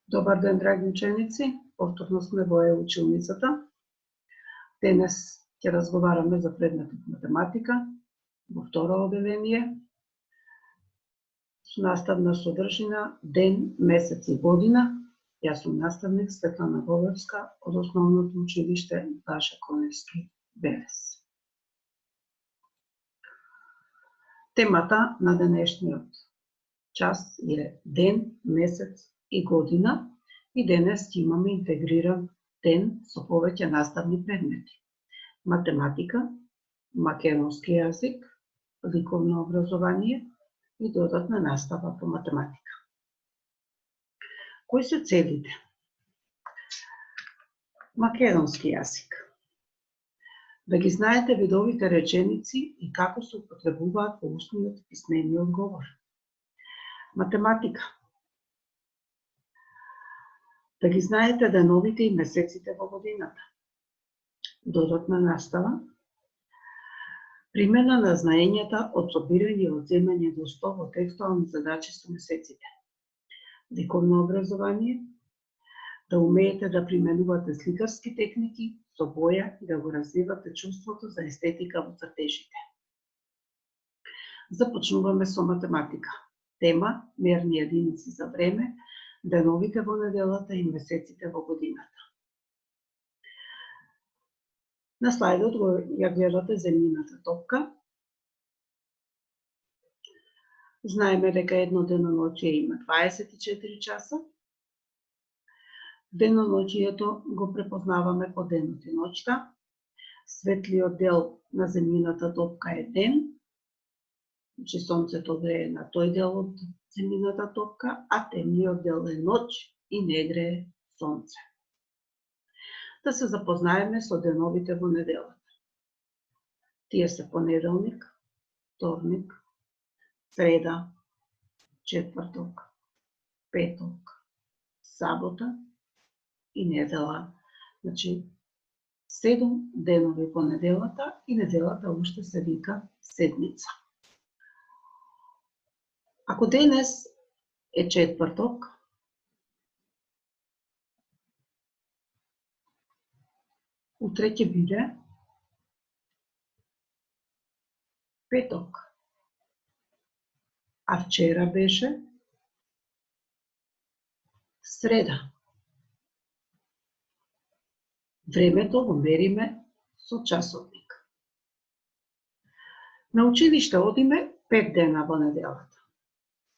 Добар ден, драги ученици. Повторно сме во училницата. Денес ќе разговараме за предметот математика во второ одделение. Со наставна содржина ден, месец и година. Јас сум наставник Светлана Голевска од Основното училиште Гаша Коневски Велес. Темата на денешниот час е ден, месец и година, и денес ќе имаме интегриран ден со повеќе наставни предмети. Математика, македонски јазик, ликовно образование и додатна настава по математика. Кои се целите? Македонски јазик. Да ги знаете видовите реченици и како се употребуваат во устниот и писмениот говор. Математика. Да ги знаете деновите и месеците во годината. Додатна настава. Примена на знаењата од собирање и одземање до 100 во текстуални задачи со месеците. Ликовно образование. Да умеете да применувате сликарски техники со боја и да го развивате чувството за естетика во цртежите. Започнуваме со математика. Тема – мерни единици за време, деновите во неделата и месеците во годината. На слайдот ја гледате земјината топка. Знаеме дека едно деноночие има 24 часа. Деноночието го препознаваме по денот и ноќта. Светлиот дел на земјината топка е ден, значи сонцето грее на тој дел од земјината топка, а темниот дел е ноќ и не грее сонце. Да се запознаеме со деновите во неделата. Тие се понеделник, вторник, среда, четврток, петок, сабота и недела. Значи 7 денови по неделата и неделата уште се вика седмица. Ако денес е четврток, утре ќе биде петок, а вчера беше среда. Времето го мериме со часовник. На училиште одиме 5 дена во неделата.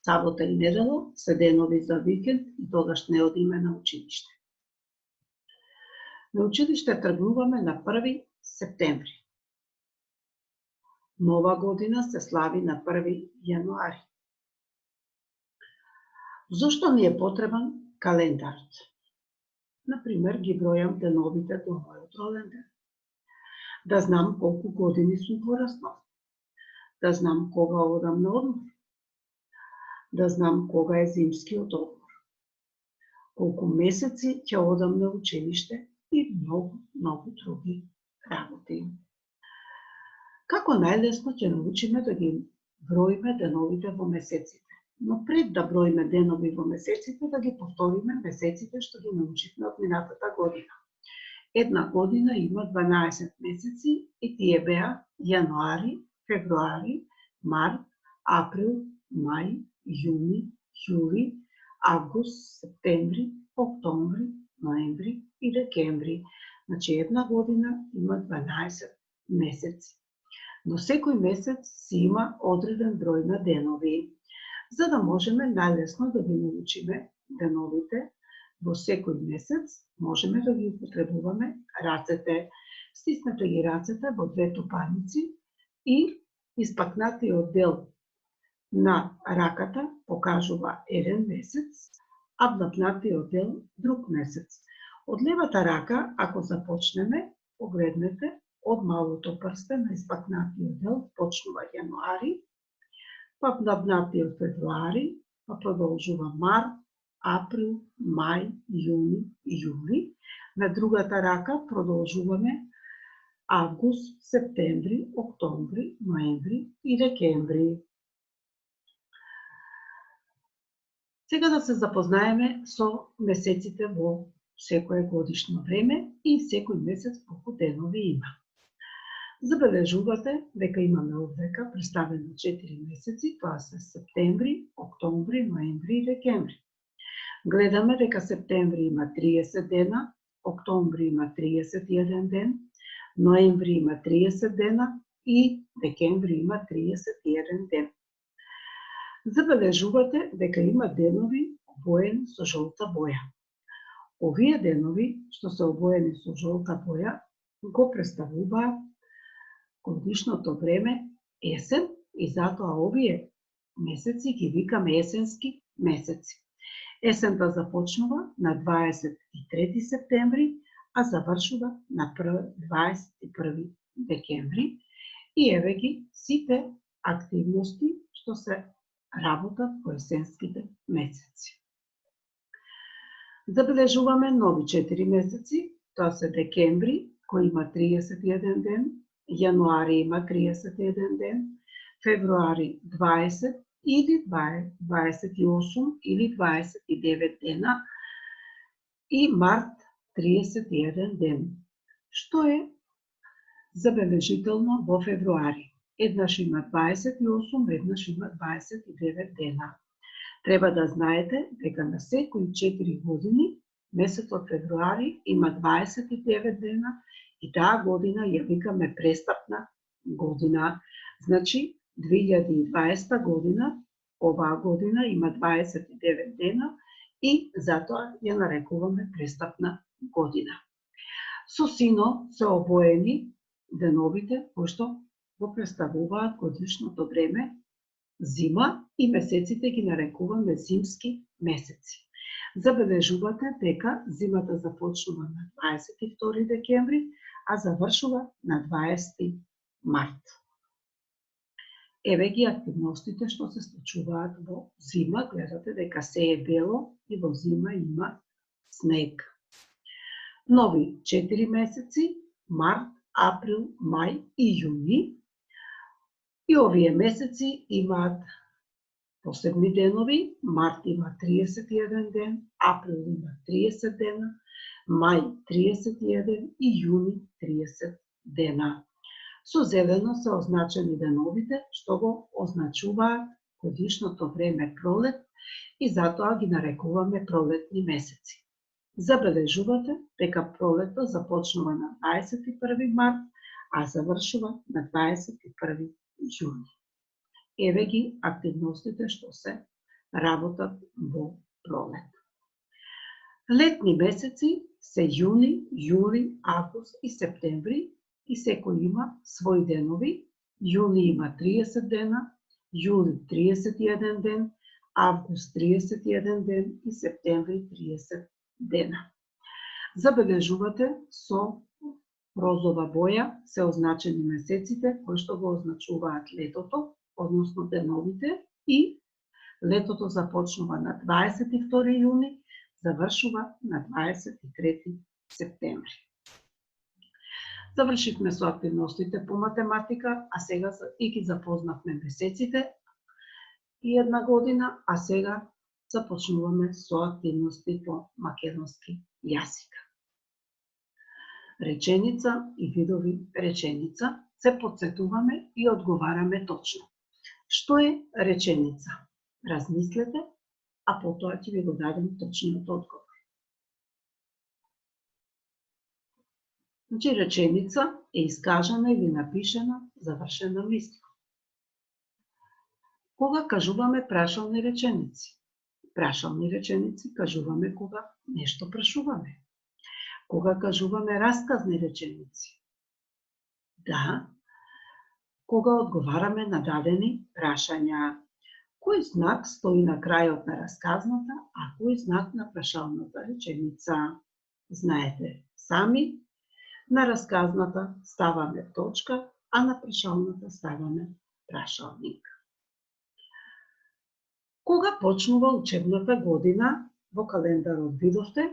Сабота и недела се денови за викенд и тогаш не одиме на училиште. На училиште тргнуваме на 1 септември. Нова година се слави на 1 јануари. Зошто ми е потребан календарот? Например, ги бројам деновите до мојот роден ден. Да знам колку години сум пораснал. Да знам кога одам на одмор. Да знам кога е зимскиот одмор. Колку месеци ќе одам на училиште и многу други работи. Како најлесно ќе научиме да ги броиме деновите во месеците. Но пред да броиме денови во месеците, да ги повториме месеците што ги научивме од минатата година. Една година има 12 месеци и тие беа јануари, февруари, март, април, мај, јуни, јули, август, септември, октомври, ноември и декември. Значи една година има 12 месеци. Но секој месец си има одреден број на денови, за да можеме најлесно да ги научиме деновите во секој месец, можеме да ги употребуваме рацете. Стиснете ги рацете во две тупаници и испакнатиот дел на раката покажува еден месец, а вдапнатиот дел друг месец. Од левата рака, ако започнеме, погледнете, од малото прсте на испакнатиот дел почнува јануари, па вдапнатиот февруари, па продолжува март, април, мај, јуни и јули. На другата рака продолжуваме август, септември, октомври, ноември и декември. Сега да се запознаеме со месеците во секое годишно време и секој месец колку денови има. Забележувате дека имаме овдека представено 4 месеци, тоа се септември, октомври, ноември и декември. Гледаме дека септември има 30 дена, октомври има 31 ден, ноември има 30 дена и декември има 31 ден. Забележувате дека има денови обоени со жолта боја. Овие денови што се обоени со жолта боја го представуваат годишното време есен и затоа овие месеци ги викаме есенски месеци. Есента започнува на 23 септември, а завршува на 21 декември и еве ги сите активности што се работат во есенските месеци. Забележуваме нови 4 месеци, тоа се декември, кој има 31 ден, јануари има 31 ден, февруари 20 или 28 или 29 дена и март 31 ден. Што е забележително во февруари? Еднаш има 28, еднаш има 29 дена. Треба да знаете дека на секои 4 години месецот февруари има 29 дена и таа година ја викаме престапна година. Значи 2020 година, оваа година има 29 дена и затоа ја нарекуваме престапна година. Со сино се обоени деновите кои што го представуваат годишното време зима и месеците ги нарекуваме зимски месеци. Забележувате дека зимата започнува на 22 декември, а завршува на 20 март. Еве ги активностите што се случуваат во зима, гледате дека се е бело и во зима има снег. Нови 4 месеци, март, април, мај и јуни. И овие месеци имаат посебни денови. Март има 31 ден, април има 30 дена, мај 31 и јуни 30 дена. Со зелено се означени деновите што го означуваат годишното време пролет и затоа ги нарекуваме пролетни месеци. Забележувате дека пролето започнува на 21 март, а завршува на 21 јуни. Еве ги активностите што се работат во пролет. Летни месеци се јуни, јули, август и септември и секој има своји денови. Јуни има 30 дена, јули 31 ден, август 31 ден и септември 30 дена. Забележувате со розова боја се означени месеците кои што го означуваат летото, односно деновите, и летото започнува на 22 јуни, завршува на 23 септември. Завршивме со активностите по математика, а сега и ги запознавме месеците и една година, а сега започнуваме со активности по македонски јазик. Реченица и видови реченица, се потсетуваме и одговараме точно. Што е реченица? Размислете, а потоа ќе ви го дадем точниот одговор. Значи, реченица е искажана или напишена завршена мисла. Кога кажуваме прашални реченици? Прашални реченици кажуваме кога нешто прашуваме. Кога кажуваме расказни реченици? Да, кога одговараме на дадени прашања. Кој знак стои на крајот на расказната, а кој знак на прашалната реченица? Знаете сами, на расказната ставаме точка, а на прашалната ставаме прашалник. Кога почнува учебната година? Во календарот видовте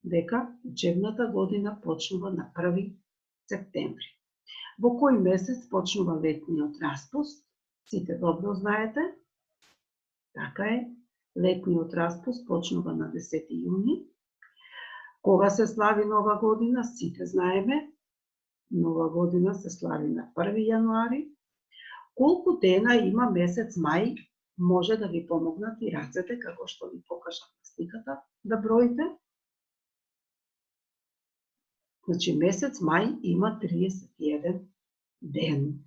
дека учебната година почнува на 1 септември. Во кој месец почнува летниот распуст? Сите добро знаете. Така е. Летниот распуст почнува на 10 јуни. Кога се слави Нова година, сите знаеме. Нова година се слави на 1 јануари. Колку дена има месец мај, може да ви помогнат и рацете, како што ви покажав на сликата, да броите. Значи, месец мај има 31 ден.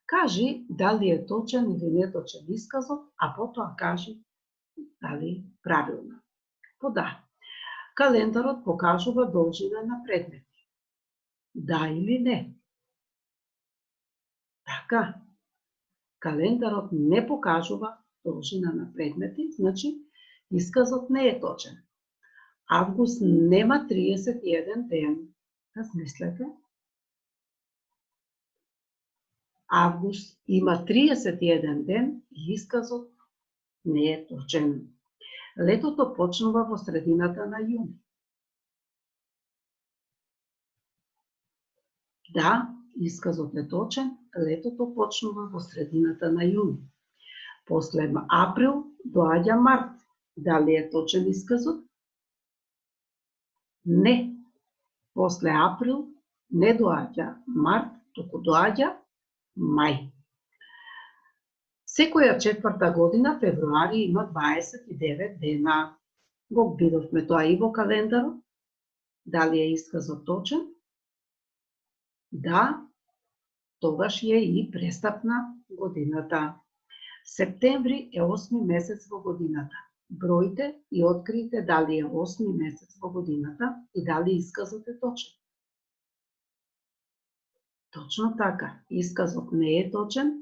Кажи дали е точен или неточен исказот, а потоа кажи дали правилно. Да, календарот покажува должина на предмети. Да или не? Така, календарот не покажува должина на предмети, значи исказот не е точен. Август нема 31 ден. Размислете. Август има 31 ден и исказот не е точен. Летото почнува во средината на јуни. Да, исказот е точен, летото почнува во средината на јуни. После април доаѓа март. Дали е точен исказот? Не. После април не доаѓа март, туку доаѓа мај. Секоја четврта година февруари има 29 дена. Го видовме тоа и во календарот. Дали е исказот точен? Да, тогаш е и престапна годината. Септември е 8 месец во годината. Бројте и откријте дали е 8 месец во годината и дали исказот е точен. Точно така, исказот не е точен.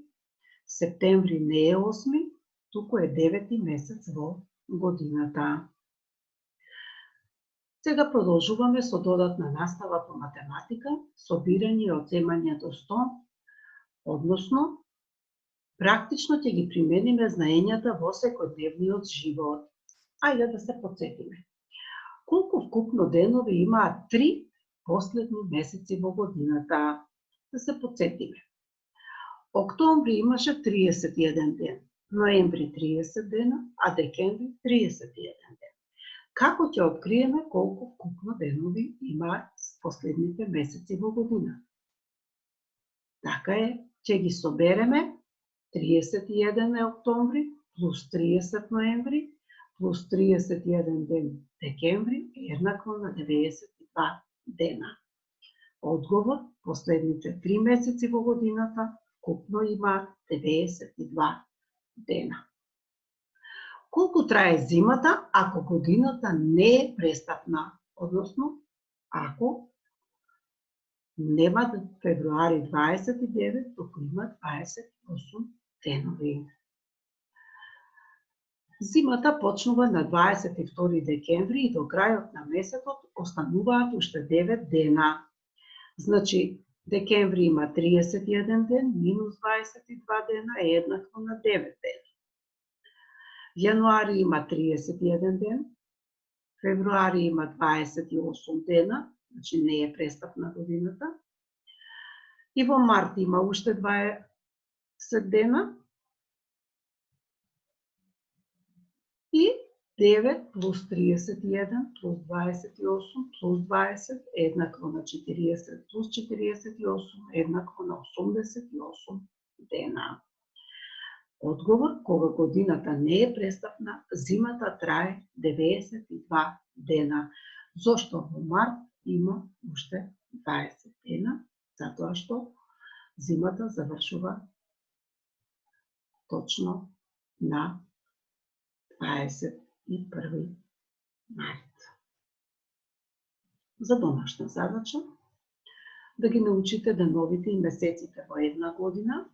Септември не е 8, туку е 9 месец во годината. Сега продолжуваме со додатна настава по математика, собирање и одземање до 100, односно, практично ќе ги примениме знаењата во секојдневниот живот. Ајде да се потсетиме. Колку вкупно денови имаат 3 последни месеци во годината? Да се потсетиме. Октомври имаше 31 ден, ноември 30 дена, а декември 31 ден. Како ќе откриеме колку вкупно денови имаат последните месеци во година? Така е, ќе ги собереме 31 е октомври, плюс 30 ноември, плюс 31 ден декември е еднакво на 92 дена. Одговор, последните 3 месеци во годината вкупно имаат 92 дена. Колку трае зимата ако годината не е престапна, односно ако нема февруари 29, туку има 28 денови. Зимата почнува на 22 декември и до крајот на месецот остануваат уште 9 дена. Значи, декември има 31 ден, минус 22 дена е еднакво на 9 дена. Јануари има 31 ден, февруари има 28 дена, значи не е престапна годината, и во март има уште 20 дена, и 9 плюс 31 плюс 28 плюс 20 еднакво на 40 плюс 48 еднакво на 88 дена. Одговор, кога годината не е престапна, зимата трае 92 дена. Зошто во март има уште 20 дена? Затоа што зимата завршува точно на 21 март. За домашна задача, да ги научите деновите и месеците во една година,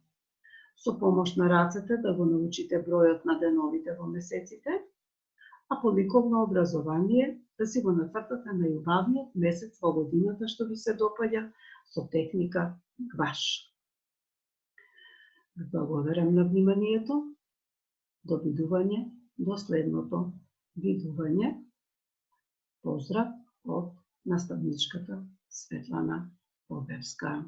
со помош на рацете да го научите бројот на деновите во месеците, а по ликовно образование да си го нацртате најубавниот месец во годината што ви се допаѓа со техника гваш. Благодарам на вниманието. До видување до следното видување. Поздрав од наставничката Светлана Бобевска.